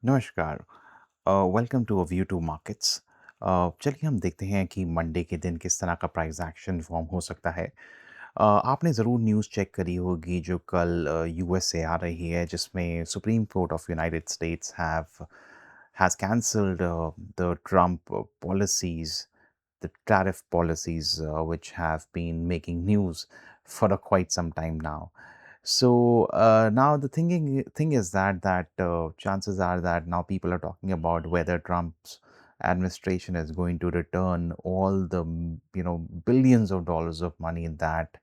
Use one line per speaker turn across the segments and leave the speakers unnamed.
नमस्कार। Welcome to a view to markets. चलिए हम देखते हैं कि मंडे के दिन किस तरह का प्राइस एक्शन फॉर्म हो सकता है। आपने ज़रूर न्यूज़ चेक करी होगी जो कल यूएस से आ रही है, जिसमें supreme court of United states has cancelled the Trump policies, the tariff policies which have been making news for quite some time now. So now the thing is that chances are that now people are talking about whether Trump's administration is going to return all the billions of dollars of money that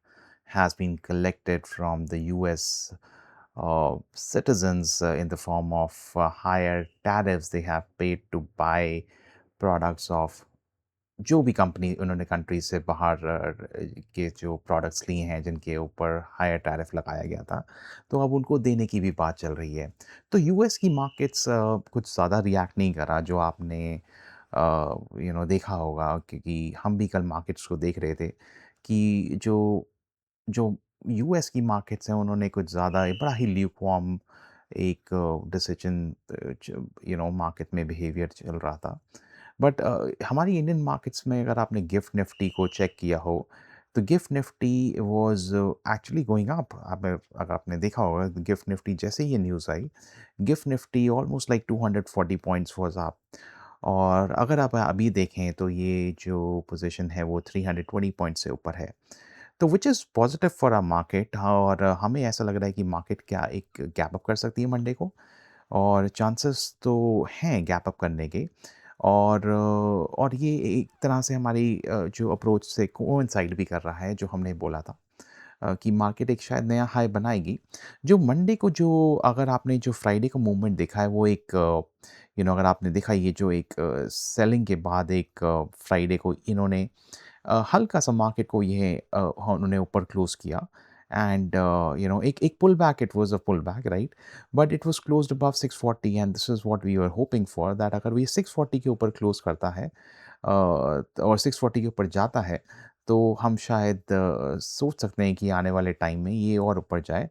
has been collected from the U.S. Citizens in the form of higher tariffs they have paid to buy products of जो भी company उन्होंने country से बाहर के जो products लिए हैं जिनके ऊपर हायर टैरिफ लगाया गया था, तो अब उनको देने की भी बात चल रही है। तो यूएस की मार्केट्स कुछ ज़्यादा रिएक्ट नहीं करा जो आपने देखा होगा क्योंकि हम भी कल मार्केट्स को देख रहे थे कि जो जो यूएस की मार्केट्स हैं उन्होंने कुछ ज़्यादा बड़ा ही ल्यूकवार्म एक डिसीजन मार्केट में बिहेवियर चल रहा था। बट हमारी इंडियन मार्केट्स में अगर आपने गिफ्ट निफ्टी को चेक किया हो, तो gift Nifty was actually going up. आप अगर आपने देखा होगा गिफ्ट निफ्टी जैसे ही ये news I, gift Nifty almost like 240 points was up. और अगर आप अभी देखें तो ये जो पोज़ीशन है वो 320 पॉइंट से ऊपर है। तो which is positive for market और हमें ऐसा लग रहा है कि मार्केट क्या एक गैप अप कर सकती है मंडे को और चांसेस तो हैं गैप अप करने के। और ये एक तरह से हमारी जो अप्रोच से कोइंसाइड भी कर रहा है जो हमने बोला था कि मार्केट एक शायद नया हाई बनाएगी। जो मंडे को जो अगर आपने जो फ्राइडे को मूवमेंट देखा है वो एक अगर आपने देखा ये जो एक सेलिंग के बाद एक फ्राइडे को इन्होंने हल्का-सा मार्केट को ये उन्होंने ऊपर क्लोज़ किया एंड एक pull back it was a pull back right? But it was closed above 640 and this is what we were hoping for that अगर ये 640 के ऊपर क्लोज़ करता है और 640 के ऊपर जाता है, तो हम शायद सोच सकते हैं कि आने वाले टाइम में ये और ऊपर जाए।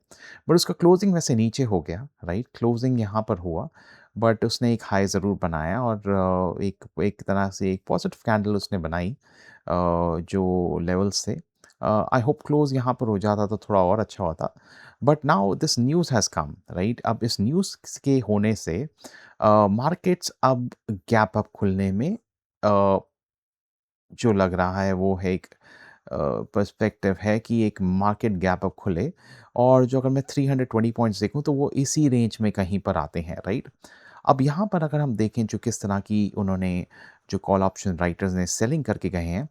बट उसका क्लोज़िंग वैसे नीचे हो गया, राइट? क्लोज़िंग यहाँ पर हुआ, बट उसने एक हाई ज़रूर बनाया और एक एक तरह से एक पॉज़िटिव कैंडल उसने बनाई जो लेवल्स थे। आई होप क्लोज़ यहाँ पर हो जाता तो थोड़ा और अच्छा होता। But now this news has come, right? अब इस न्यूज़ के होने से मार्केट्स अब गैप अप खुलने में अ, जो लग रहा है वो है एक पर्सपेक्टिव है कि एक मार्केट गैप अप खुले और जो अगर मैं 320 पॉइंट्स देखूँ तो वो इसी रेंज में कहीं पर आते हैं, राइट? अब यहाँ पर अगर हम देखें जो किस तरह की उन्होंने जो कॉल ऑप्शन राइटर्स ने सेलिंग करके गए हैं,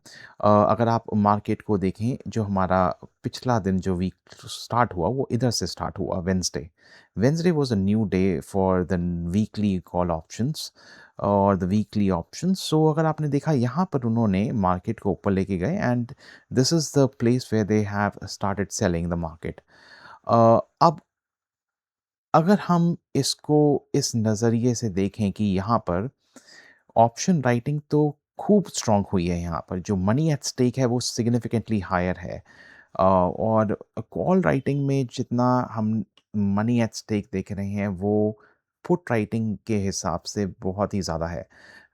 अगर आप मार्केट को देखें जो हमारा पिछला दिन जो वीक स्टार्ट हुआ वो इधर से स्टार्ट हुआ Wednesday. Wednesday was a new day for the weekly call options और द वीकली ऑप्शंस। सो अगर आपने देखा यहाँ पर उन्होंने मार्केट को ऊपर लेके गए and this is the place where they have started selling the market. अब अगर हम इसको इस नज़रिए से देखें कि यहाँ पर ऑप्शन राइटिंग तो खूब स्ट्रॉन्ग हुई है यहाँ पर, जो मनी एट स्टेक है वो सिग्निफिकेंटली हायर है। और कॉल राइटिंग में जितना हम मनी एट स्टेक देख रहे हैं वो पुट राइटिंग के हिसाब से बहुत ही ज़्यादा है,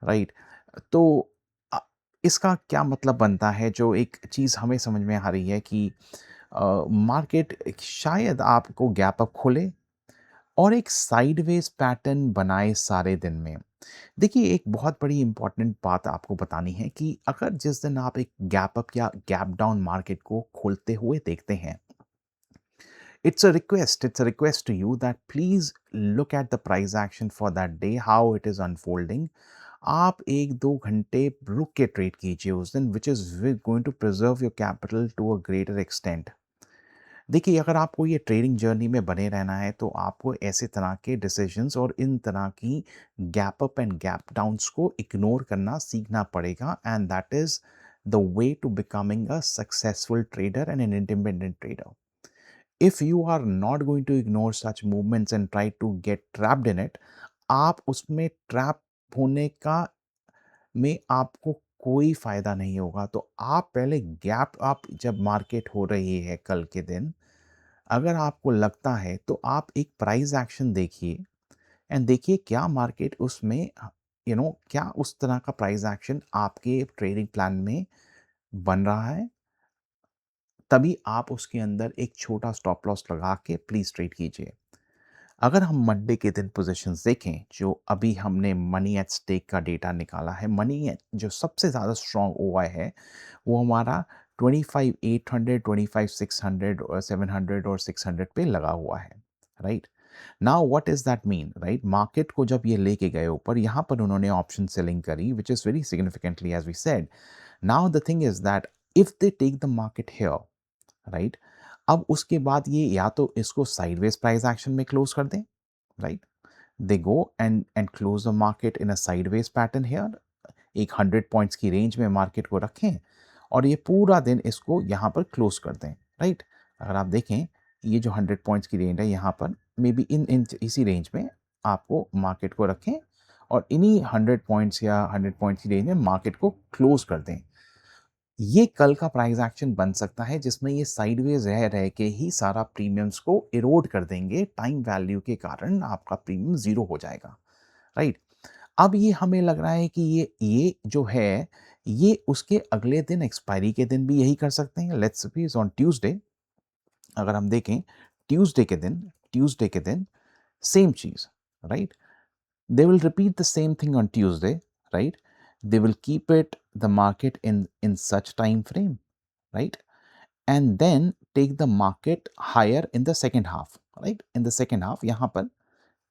राइट? तो अ, इसका क्या मतलब बनता है जो एक चीज़ हमें समझ में आ रही है कि मार्केट शायद आपको गैप अप खोले और एक साइडवेज पैटर्न बनाए सारे दिन में। देखिए, एक बहुत बड़ी इम्पोर्टेंट बात आपको बतानी है कि अगर जिस दिन आप एक गैप अप या गैप डाउन मार्केट को खोलते हुए देखते हैं, it's a request to you that please look at the price action for that day, how it is unfolding. आप 1-2 घंटे रुक के ट्रेड कीजिए उस दिन, which is going to preserve your capital to a greater extent. देखिए, अगर आपको ये ट्रेडिंग जर्नी में बने रहना है, तो आपको ऐसे तरह के डिसीजंस और इन तरह की gap up and gap downs को इग्नोर करना सीखना पड़ेगा and that is the way to becoming a successful trader and an independent trader. If you are not going to ignore such movements and try to get trapped in it, आप उसमें trap होने का में आपको कोई फ़ायदा नहीं होगा। तो आप पहले गैप अप जब मार्केट हो रही है कल के दिन, अगर आपको लगता है तो आप एक प्राइस एक्शन देखिए एंड देखिए क्या मार्केट उसमें क्या उस तरह का प्राइस एक्शन आपके ट्रेडिंग प्लान में बन रहा है, तभी आप उसके अंदर एक छोटा स्टॉप लॉस लगा के प्लीज़ ट्रेड कीजिए। अगर हम मंडे के दिन पोज़ीशंस देखें, जो अभी हमने मनी एट स्टेक का डेटा निकाला है, मनी एट जो सबसे ज़्यादा स्ट्रॉन्ग ओआई है, वो हमारा 25,800, 25,600 और 700 और 600 पे लगा हुआ है, right? Now what does that mean, right? Market को जब ये लेके गए ऊपर, यहाँ पर उन्होंने ऑप्शन सेलिंग करी, which is very significantly as we said. Now the thing is that if they take the market here, right? अब उसके बाद ये या तो इसको साइडवेज प्राइस एक्शन में क्लोज कर दें, right? They go and close the market in a sideways pattern here, एक 100 पॉइंट्स की रेंज में मार्केट को रखें और ये पूरा दिन इसको यहाँ पर क्लोज कर दें, राइट? अगर आप देखें ये जो 100 पॉइंट्स की रेंज है यहाँ पर मे बी इन इसी रेंज में आपको मार्केट को रखें और इन्हीं 100 पॉइंट्स या 100 पॉइंट्स की रेंज में मार्केट को क्लोज कर दें। ये कल का प्राइस एक्शन बन सकता है जिसमें ये साइडवेज रह रह के ही सारा प्रीमियम्स को इरोड कर देंगे, टाइम वैल्यू के कारण आपका प्रीमियम ज़ीरो हो जाएगा, राइट? अब ये हमें लग रहा है कि ये जो है, ये उसके अगले दिन एक्सपायरी के दिन भी यही कर सकते हैं। लेट्स सपोज़ ऑन ट्यूसडे अगर हम देखें, ट्यूसडे के दिन same cheese, right? They will repeat the same thing on Tuesday, right? They will keep it the market in such time frame, right? And then take the market higher in the second half, right? In the second half यहाँ पर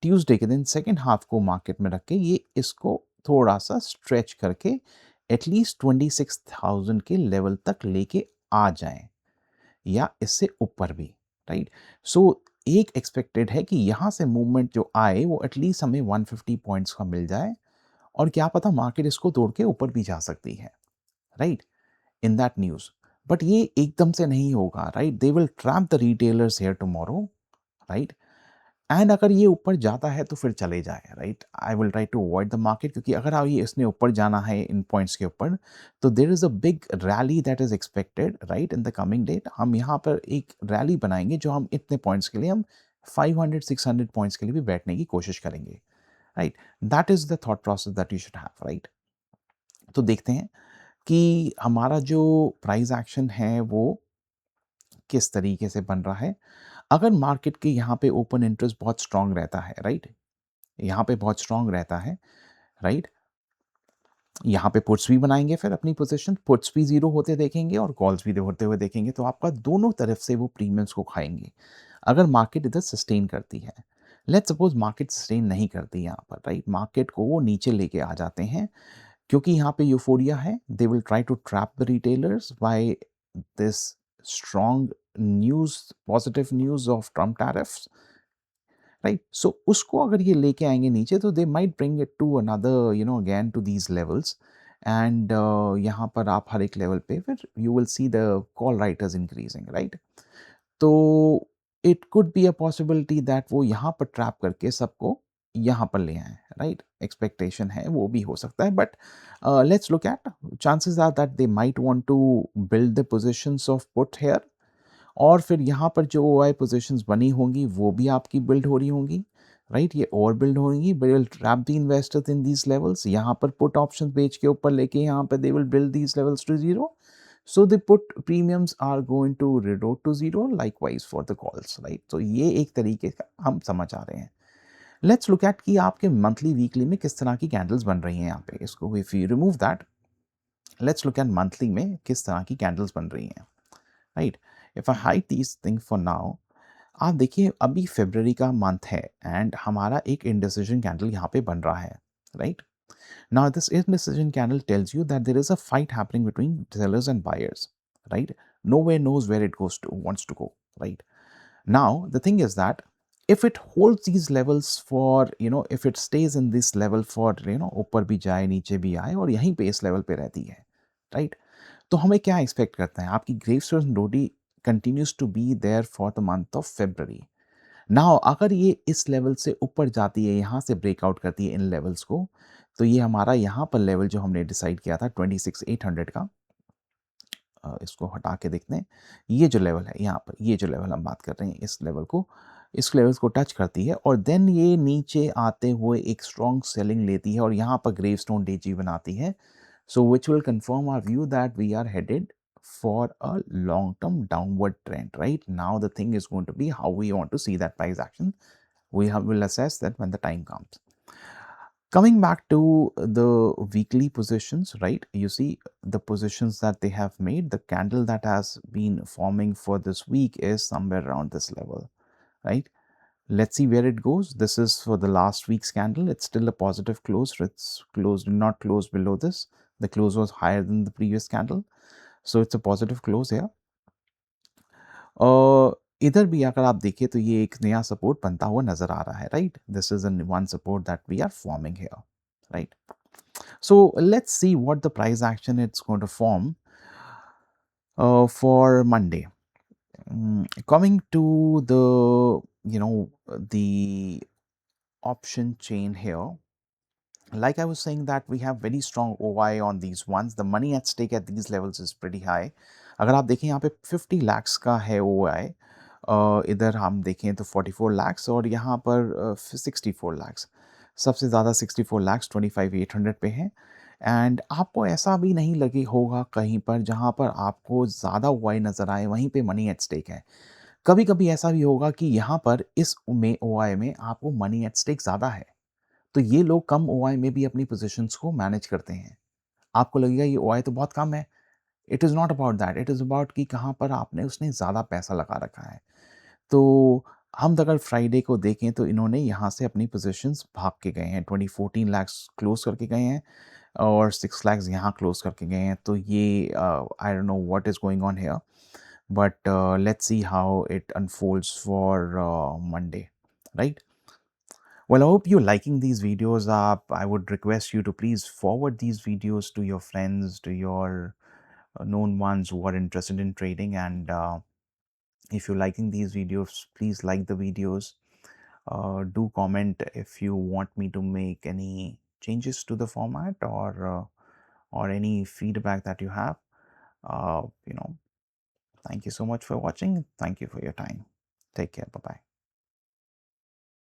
Tuesday के दिन second half को market में रख के ये इसको थोड़ा सा स्ट्रेच करके एटलीस्ट 26,000 के लेवल तक लेके आ जाएं या इससे ऊपर भी, राइट? सो एक एक्सपेक्टेड है कि यहाँ से मूवमेंट जो आए वो एटलीस्ट हमें 150 पॉइंट्स का मिल जाए और क्या पता मार्केट इसको तोड़ के ऊपर भी जा सकती है, right? In that news. But ये एकदम से नहीं होगा, right? They will trap the retailers here tomorrow, right? And अगर ये ऊपर जाता है तो फिर चले जाए, right? I will try to avoid the market क्योंकि अगर ये इसने ऊपर जाना है इन पॉइंट्स के ऊपर तो there is a big rally that is expected, right? In the coming date हम यहाँ पर एक रैली बनाएंगे जो हम इतने पॉइंट्स के लिए हम 500 600 पॉइंट्स के लिए भी बैठने की कोशिश करेंगे, right? That is the thought process that you should have, right? तो देखते हैं कि हमारा जो प्राइस एक्शन है वो किस तरीके से बन रहा है। अगर मार्केट के यहाँ पे ओपन इंटरेस्ट बहुत स्ट्रांग रहता है, राइट? यहाँ पे बहुत स्ट्रांग रहता है, राइट? यहाँ पे पुट्स भी बनाएँगे फिर अपनी पोज़ीशन, पुट्स भी ज़ीरो होते देखेंगे और कॉल्स भी होते हुए देखेंगे, तो आपका दोनों तरफ से वो प्रीमियम्स को खाएँगे। अगर मार्केट इधर सस्टेन करती है, लेट्स सपोज़ मार्केट सस्टेन नहीं करती यहाँ पर, राइट? मार्केट को वो नीचे लेके आ जाते हैं क्योंकि यहाँ पे यूफ़ोरिया है, they will try to trap the retailers by this strong news, positive news of Trump tariffs, right? So उसको अगर ये लेके आएँगे नीचे तो they might bring it to another again to these levels and यहाँ पर आप हर एक लेवल पे फिर you will see the call writers increasing, right? तो it could be a possibility that वो यहाँ पर ट्रैप करके सबको यहाँ पर ले आएँ, राइट? एक्सपेक्टेशन है वो भी हो सकता है but let's look at chances are that they might want to build the positions of put here और फिर यहाँ पर जो ओआई पोज़ीशंस बनी होंगी वो भी आपकी बिल्ड हो रही होंगी, राइट? ये और बिल्ड होंगी, दे will trap the investors in these levels, यहाँ पर पुट ऑप्शंस बेच के ऊपर लेके यहाँ पे they will build these levels to zero. So the put premiums are going to revert to zero likewise for the calls, right? तो ये एक तरीके का हम समझ आ रहे हैं. Let's look at कि आपके मंथली वीकली में किस तरह की कैंडल्स बन रही हैं यहाँ पे. इसको if you remove that, let's look at monthly में किस तरह की कैंडल्स बन रही हैं, right? If I hide these things for now, आप देखिए अभी फरवरी का मंथ है एंड हमारा एक इंडिसीजन कैंडल यहाँ पे बन रहा है, right? Now, this indecision candle tells you that there is a fight happening between sellers and buyers, right? Nowhere knows where it goes to, wants to go, right? Now, the thing is that if it holds these levels for, if it stays in this level for, ऊपर भी जाए, नीचे भी आए और यहीं पे इस लेवल पे रहती है, right? तो हमें क्या एक्सपेक्ट करते हैं? आपकी ग्रेवस्टोन रोडी continues to be there for the month of February. Now अगर ये इस लेवल से ऊपर जाती है, यहाँ से ब्रेकआउट करती है इन लेवल्स को, तो ये हमारा यहाँ पर लेवल जो हमने डिसाइड किया था 26,800 का, इसको हटा के देखते हैं। ये जो लेवल है यहाँ पर, ये जो लेवल हम बात कर रहे हैं, इस लेवल को इस लेवल्स को टच करती है और देन ये नीचे आते हुए एक स्ट्रॉन्ग सेलिंग लेती है और यहाँ पर ग्रेवस्टोन डीजी बनाती है. So which will confirm our view that we are headed for a long-term downward trend, right? Now the thing is going to be how we want to see that price action. Will assess that when the time comes. Coming back to the weekly positions, right? You see the positions that they have made, the candle that has been forming for this week is somewhere around this level, right? Let's see where it goes. This is for the last week's candle. It's still a positive close. It's closed, not closed below this. The close was higher than the previous candle. So it's a positive close here. इधर भी अगर आप देखिए तो ये एक नया support बनता हुआ नजर आ रहा है, right? This is one support that we are forming here, right? So let's see what the price action it's going to form for Monday. Coming to the the option chain here, like I was saying that we have very strong OI on these ones. The money at stake at these levels is pretty high. अगर आप देखें यहाँ पे 50 lakhs का है OI, इधर हम देखें तो 44 lakhs और यहाँ पर 64 lakhs. सबसे ज़्यादा 64 lakhs 25,800 पे है. एंड आपको ऐसा भी नहीं लगे होगा कहीं पर जहाँ पर आपको ज़्यादा OI नज़र आए वहीं पे मनी एट स्टेक है. कभी कभी ऐसा भी होगा कि यहाँ पर इस में OI में आपको मनी एट स्टेक ज़्यादा है, तो ये लोग कम ओआई में भी अपनी पोजीशंस को मैनेज करते हैं. आपको लगेगा ये ओआई तो बहुत कम है. It is not about that. It is about कि कहाँ पर आपने उसने ज़्यादा पैसा लगा रखा है. तो हम अगर फ्राइडे को देखें तो इन्होंने यहाँ से अपनी पोजीशंस भाग के गए हैं. 2014 लाख्स क्लोज करके गए हैं और 6 लाख्स यहाँ क्लोज करके गए हैं. तो ये I don't know what is going on here, but let's see how it unfolds for Monday, right? Well, I hope you're liking these videos up. I would request you to please forward these videos to your friends, to your known ones who are interested in trading. And if you're liking these videos, please like the videos. Do comment if you want me to make any changes to the format or any feedback that you have. Uh, you know, Thank you so much for watching. Thank you for your time. Take care. Bye bye.